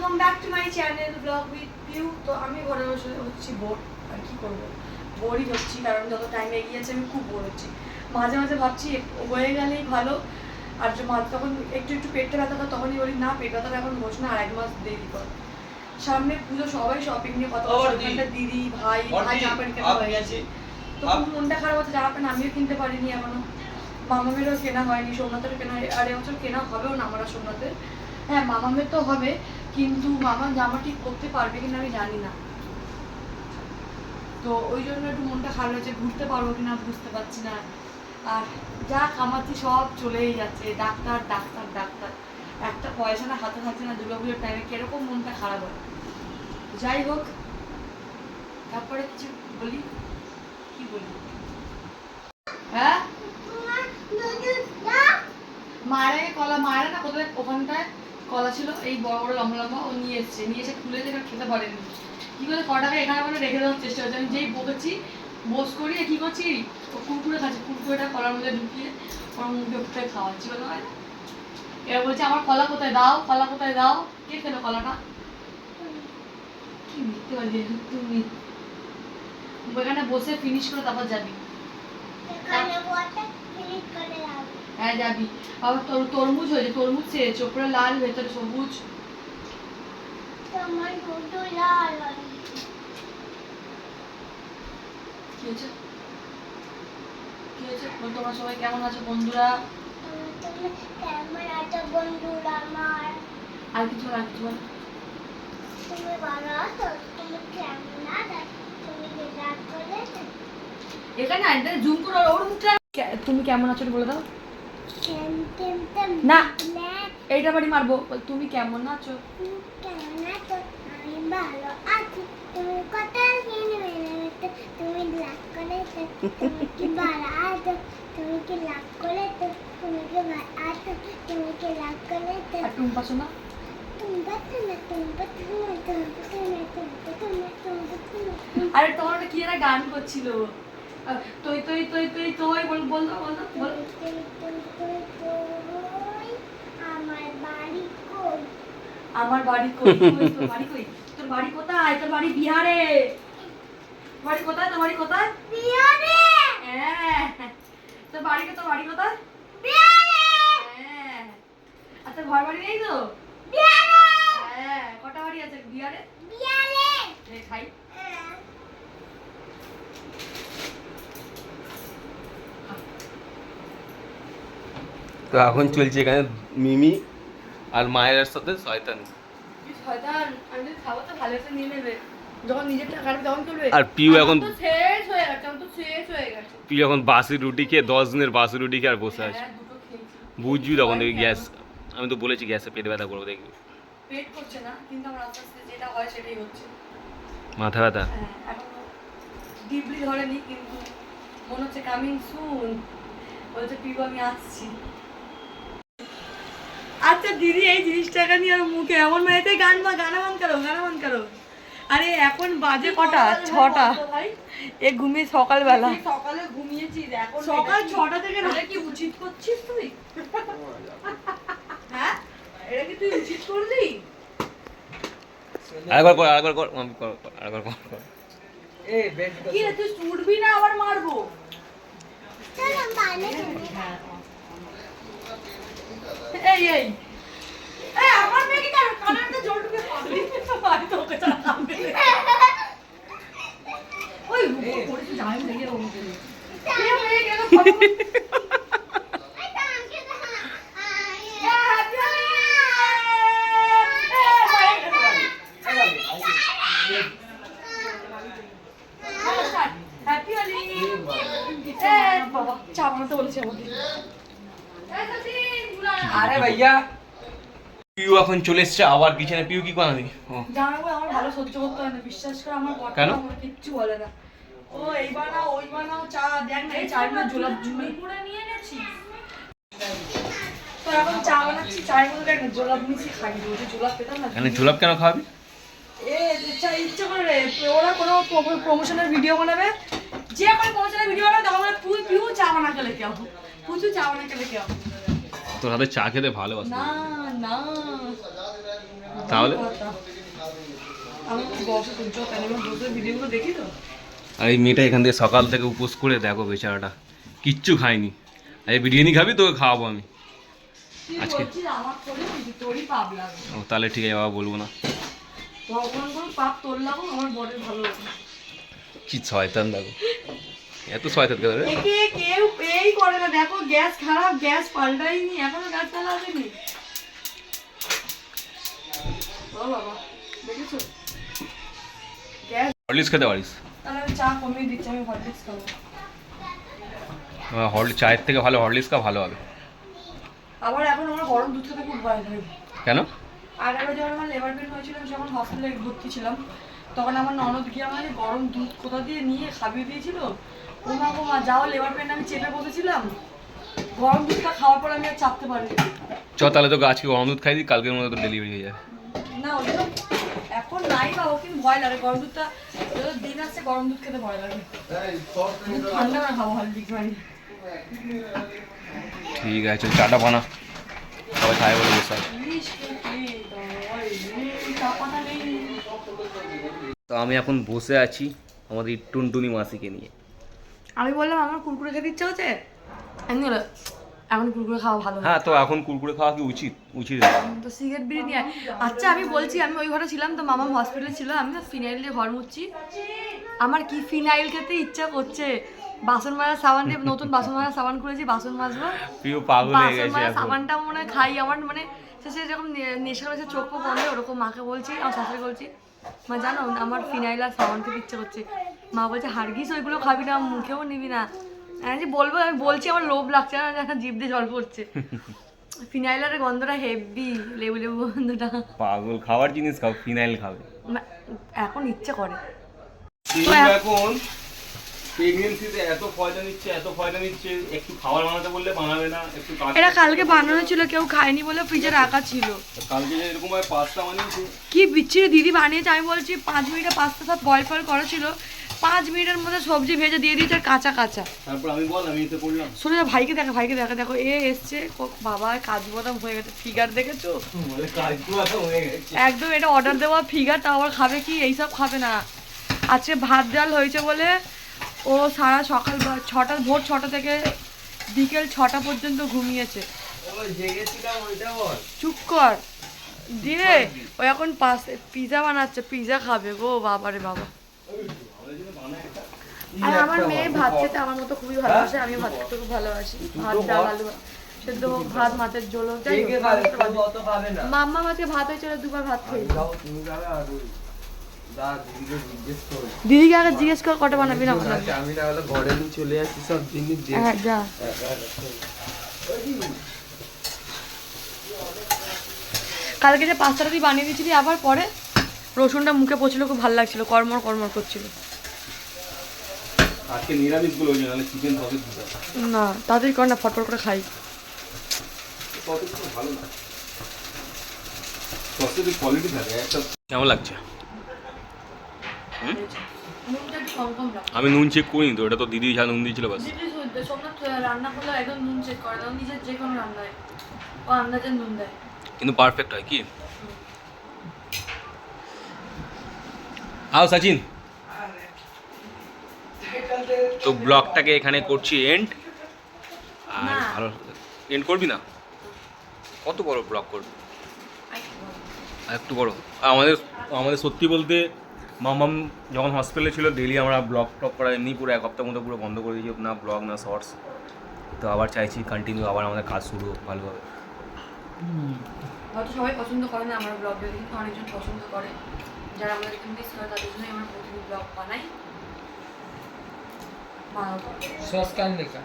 Welcome back to my channel blog with Piu. তো আমি ঘরে বসে হচ্ছি বোর, আর কি করবো, বোরই হচ্ছি, কারণ যত টাইম এগিয়ে যাচ্ছে আমি খুব বোর হচ্ছি। মাঝে মাঝে ভাবছি হয়ে গেলেই ভালো, আর তখন একটু একটু পেটটা ব্যথা করে তখনই বলি না পেট ব্যথাটা এখন বস না, আর 1 মাস দেরি কর। সামনে পুজো, সবাই শপিং নিয়ে কথা বলছে, দিদি ভাই ভাই জামা প্যান্ট কেনা হয়ে গেছে, তো খুব মনটা খারাপ হচ্ছে। জামা প্যান্ট আমিও কিনতে পারিনি এখনো, মামামেরও কেনা হয়নি, সোমনাথেরও কেনা, আর এবছর কেনা হবেও না আমার আর সোমনাথের। হ্যাঁ মামামের তো হবে, কিন্তু মামা জামা ঠিক করতে পারবে কিনা আমি জানি না, তো ওই জন্য একটু মনটা খারাপ হয়েছে। ঘুরতে পারবো কিনা বুঝতে পারছি না, আর যা কামাচ্ছি সব চলেই যাচ্ছে, ডাক্তার ডাক্তার ডাক্তার, একটা পয়সা না হাতে থাকছে না। দুর্গাপুজোর টাইমে কিরকম মনটা খারাপ হয়। যাই হোক, তারপরে কিছু বলি, কি বলি, হ্যাঁ মায়ের কলা, মায়ের না কোথায় ওখানটায় কলা ছিল এই বড় বড় লম্বা লম্বা, ও নিয়ে এসে খুলে যেটা খেতে পারেনি, কি করে কটাকে এখানে মানে রেখে দেওয়ার চেষ্টা করছে। আমি যেই বকেছি বোস করিয়ে কি করছি, ও কুরকুরে খাচ্ছে, কুরকুরেটা কলার মধ্যে ঢুকিয়ে ওর মুখে উঠতে খাওয়াচ্ছি, বলো হয় না। এবার বলছে আমার কলা কোথায় দাও, কলা কোথায় দাও, কে খেলো কলাটা, কি মিথ্যে বলি তুমি, ওখানে বসে ফিনিশ করে তারপর যাবি, হ্যাঁ যাবি। আবার তরমুজ হয়েছে, তরমুজ চেয়েছে, ওপরে লাল ভেতরে সবুজ, কি হয়েছে কি হয়েছে, তোমরা সবাই কেমন আছো বন্ধুরা, আর কিছু আর কিছু বল, এখানে জুম করে ওর মুখটা, তুমি কেমন আছো বলে দাও না, এইটা বাড়ি মারবো, তুমি কেমন আছো, টুম্পা শোনা, আরে তোমার কি একটা গান করছিল, তুই তুই তুই তুই তুই বল বল বল বল, আমার বাড়ি কই, তোর বাড়ি কই, তোর বাড়ি কোথায়, তোর বাড়ি বিহারে, বাড়ি কোথায়, তোর বাড়ি কোথায়, বিহারে, হ্যাঁ তোর বাড়ি কোথায়, বিহারে, হ্যাঁ আচ্ছা ঘর বাড়ি নেই তো, বিহারে, হ্যাঁ কটা বাড়ি আছে বিহারে, বিহারে খাই, তো এখন চলছে এখানে মিমি আর মায়ের সাথে শয়তান, শয়তান আমি খাবো তো ভালো করে নিয়ে নেবে, যখন নিজের টাকা কাটবে তখন করবে। আর পিউ এখন তো শেষ হয়ে গেছে, আমি তো শেষ হয়ে গেছে, পিউ এখন বাসি রুটি খেয়ে 10 দিনের বাসি রুটি খেয়ে আর বসে আছে, হ্যাঁ দুটো খেয়েছি, বুঝবি তখন দেখবি গ্যাস, আমি তো বলেছি গ্যাসে পেট ব্যথা করবো দেখবি, পেট করছে না কিন্তু আমার আস্তে আস্তে যেটা হয় সেটাই হচ্ছে, মাথা ব্যথা, হ্যাঁ এখন ডিপলি ধরেনি কিন্তু মনে হচ্ছে কামিং সুন, বলছে পিউ আমি আসছি। আচ্ছা দিদি এই জিনিসটাকে নিয়ে আর মুখে এমন মেয়েতে গানা মান করো, আরে এখন বাজে কটা, 6টা, এ ঘুমিয়ে সকালবেলা, সকালে ঘুমিয়েছিস, এখন সকাল 6টা থেকে না, কি উচিত করছিস তুই, হ্যাঁ এটা কি তুই উচিত করলি, আরেকবার কর আরেকবার কর আমি কর আরেকবার কর, এ বেড কি রে তুই ছুটবি না আবার মারবো, এই এই এই আমার মেয়ে কি কানাতে জল ঢুকে পাগলি, আমি তোকে ছাড়া কামবে, ওই করে তুই জামাই লেগে রং দিলি, কে মেয়ে গেল হ্যাপি হলি, এ বাবা চাপাতে বলেছে আমাকে, আরে ভাইয়া পিউ এখন চলে এসছে আবার কিচেনে, পিউ কি বানাবি, জানাবো আমার ভালো সহ্য করতে হয় না, বিশ্বাস করে আমার বড় আমার কিচ্ছু বলে না, ও এই বানাও ওই বানাও, চা দেখ না এই চায়ের মধ্যে জোলাপ ঝুড়ি করে নিয়ে এনেছি, তো এখন চা বানাচ্ছি, চায়ের মধ্যে দেখ না জোলাপ মিশি খাই, রোজে জোলাপ পেতাম না, মানে জোলাপ কেন খাওয়াবি, এ ইচ্ছা করে রে, ওরা কোনো প্রমোশনের ভিডিও বানাবে, যে কোনো প্রমোশনের ভিডিও বানাবে তখন বলে তুই পিউ চা বানাতে লেগে আও, পুজো চা বানাতে লেগে আও, তোর হাতে চা খেতে ভালোবাসি, না না তাহলে আমার খুব বসে সহ্য হয় না, আমি বসে ভিডিওগুলো দেখি তো। আর এই মেয়েটা এখান থেকে সকাল থেকে উপোস করে দেখো বেচারাটা কিচ্ছু খায়নি। এই বিরিয়ানি খাবি তোকে খাওয়াবো আমি তুই আজকে। বলছিস আমার করে দিবি, তোরই পাপ লাগবে। ও তাহলে ঠিক আছে, বাবা বলবো না। ভগবান করে পাপ তোর লাগুক, আমার বরের ভালো লাগে। কি শয়তান দেখো, এত শয়তান কেন রে? একে কেউ পেই করে না, দেখো গ্যাস খারাপ, গ্যাস পাল্টাইনি, এখনো গ্যাস চালাবেনি। ও বাবা, দেখেছো গ্যাস। হরলিক্স খেতে পারিস? তাহলে আমি চা কমিয়ে দিচ্ছি, আমি হরলিক্স খাবো। চায়ের থেকে ভালো হরলিক্স খা, ভালো হবে। আবার এখন আমার গরম দুধ খেতে খুব ভয় লাগে। কেন? আর একবার যখন আমার লেবার পেন হয়েছিল, যখন হসপিটালে ভর্তি ছিলাম, তখন আমার ননদ গিয়ে আমাকে গরম দুধ কোথা দিয়ে নিয়ে খাইয়ে দিয়েছিল। ওমা যাও, লেবার পেন আমি চেপে বসেছিলাম, গরম দুধটা খাওয়ার পর আমি আর চাপতে পারিনি। চ তাহলে তোকে আজকে গরম দুধ খাই দিই, কালকের মধ্যে তো ডেলিভারি হয়ে যাবে। না ওগুলো এখন নাই বাবু, কিন্তু ভয় লাগে গরম দুধটা, যত দিন আসছে গরম দুধ খেতে ভয় লাগে। দুধ ঠান্ডা করে খাবো হলদিক বাড়ি। ঠিক আছে, চল চাটা বানা, সবাই খায় বলে বসে আছে। তো আমি এখন বসে আছি আমাদের টুনটুনি মাসিকে নিয়ে। আমি বললাম আমার কুরকুরে খেতে ইচ্ছা হচ্ছে, আমি বললাম এখন কুরকুরে খাওয়া ভালো। হ্যাঁ, তো এখন কুরকুরে খাওয়া কি উচিত? উচিত তো সিগারেট বিড়ি নিয়ে আয়। আচ্ছা আমি বলছি, আমি ওই ঘরে ছিলাম তো, মামা হসপিটালে ছিল, আমি না ফিনাইল দিয়ে ঘর মুছছি, আমার কি ফিনাইল খেতে ইচ্ছা করছে। বাসন মাজা সাবান দিয়ে, নতুন বাসন মাজা সাবান করেছি, বাসন মাজবো, প্রিয় পাগল হয়ে বাসন গেছে মাজা এখন। সাবানটা মনে হয় খাই, আমার মানে শেষে যখন নেশা হয়েছে চোখ পো বন্ধ, ওরকম মাকে বলছি, আমার শাশুড়ি বলছি, মা জানো আমার ফিনাইল আর সাবান খেতে ইচ্ছে করছে। মা বলছে হারগিস ওইগুলো খাবি না, মুখেও নিবি না। আমি যে বলবো, আমি বলছি আমার লোভ লাগছে না, এখন জিভ দিয়ে জল পড়ছে। ফিনাইলের গন্ধটা হেভি, লেবু লেবু গন্ধটা। পাগল, খাওয়ার জিনিস খাও, ফিনাইল খাবে এখন ইচ্ছে করে। এখন প্রেগন্যান্সিতে এত ফয়দা নিচ্ছে, একটু খাবার বানাতে বললে বানাবে না, একটু এটা কালকে বানানো ছিল, কেউ খায়নি বলে ফ্রিজে রাখা ছিল। কালকে যে এরকম ভাবে পাস্তা বানিয়েছে, কি বিচ্ছিরি দিদি বানিয়েছে, আমি বলছি 5 মিনিটে পাস্তা সব বয়েল করা ছিল, 5 মিনিটের মধ্যে সবজি ভেজে দিয়ে দিয়েছে কাঁচা। তারপর আমি এতে করলাম। শুনে যা, ভাইকে দেখা দেখো, এ এসছে, বাবা কাজু বাদাম হয়ে গেছে, ফিগার দেখেছো? একদম এটা অর্ডার দেওয়া ফিগার, তা আবার খাবে কি? এইসব খাবে না। আজকে ভাত ডাল হয়েছে বলে ও সারা সকাল ভোর 6টা থেকে বিকেল 6টা পর্যন্ত ঘুমিয়েছে। চুপ কর দিয়ে, ও এখন পিজা বানাচ্ছে, পিজা খাবে গো, বাবারে বাবা। আর আমার মেয়ে ভাত খেতে আমার মতো খুবই ভালোবাসে, আমি ভাত খেতে খুব ভালোবাসি। ভাত ডাল আলু সেদ্ধ হোক, ভাত মাছের ঝোল হোক, যাই হোক। মাম্মা আজকে ভাত হয়েছিল, 2বার ভাত খেয়েছি। দিদিকে আগে জিজ্ঞেস কর কটা বানাবি না বানাবি। আমি না হলে ঘরে নিয়ে চলে আসছি সব জিনিস দিয়ে। হ্যাঁ যা। কালকে যে পাস্তাটা তুই বানিয়ে দিয়েছিলি, আবার পরে রসুনটা মুখে পড়ছিল, খুব ভালো লাগছিল, কর্মর করছিল। আজকে নিরামিষ গুলো হয়েছে, নাহলে চিকেন সসেজ দিতে না তাড়াতাড়ি কর না, ফটফট করে খাই। ভালো না, সসেজের কোয়ালিটি থাকে একটা। কেমন লাগছে? আমি নুন চেক করিনি তো, এটা তো দিদি যা নুন দিয়েছিল বাস। সোমনাথ রান্না করলে একদম নুন চেক করে না, নিজের যে কোনো রান্নায় ও আন্দাজে নুন দেয়, কিন্তু পারফেক্ট হয় কি। আও সচিন, তো ব্লগটাকে এখানে করছি এন্ড। আর না। ভালো এন্ড করবি না? কত বড় ব্লগ করবি? আর একটু বড়। আমাদের সত্যি বলতে মামাম যখন হসপিটালে ছিল, ডেলি আমরা ব্লগ টক করা এমনি পুরো 1 সপ্তাহের মতো পুরো বন্ধ করে দিয়েছি, না ব্লগ না শর্টস। তো আবার চাইছি কন্টিনিউ, আবার আমাদের কাজ শুরু হোক ভালোভাবে। হয়তো সবাই পছন্দ করে না আমার ব্লগ, কিন্তু অনেকজন পছন্দ করে, যারা আমাদের মিস করে তাদের জন্যই আমরা প্রতিদিন ব্লগ বানাই। সস কান লেখা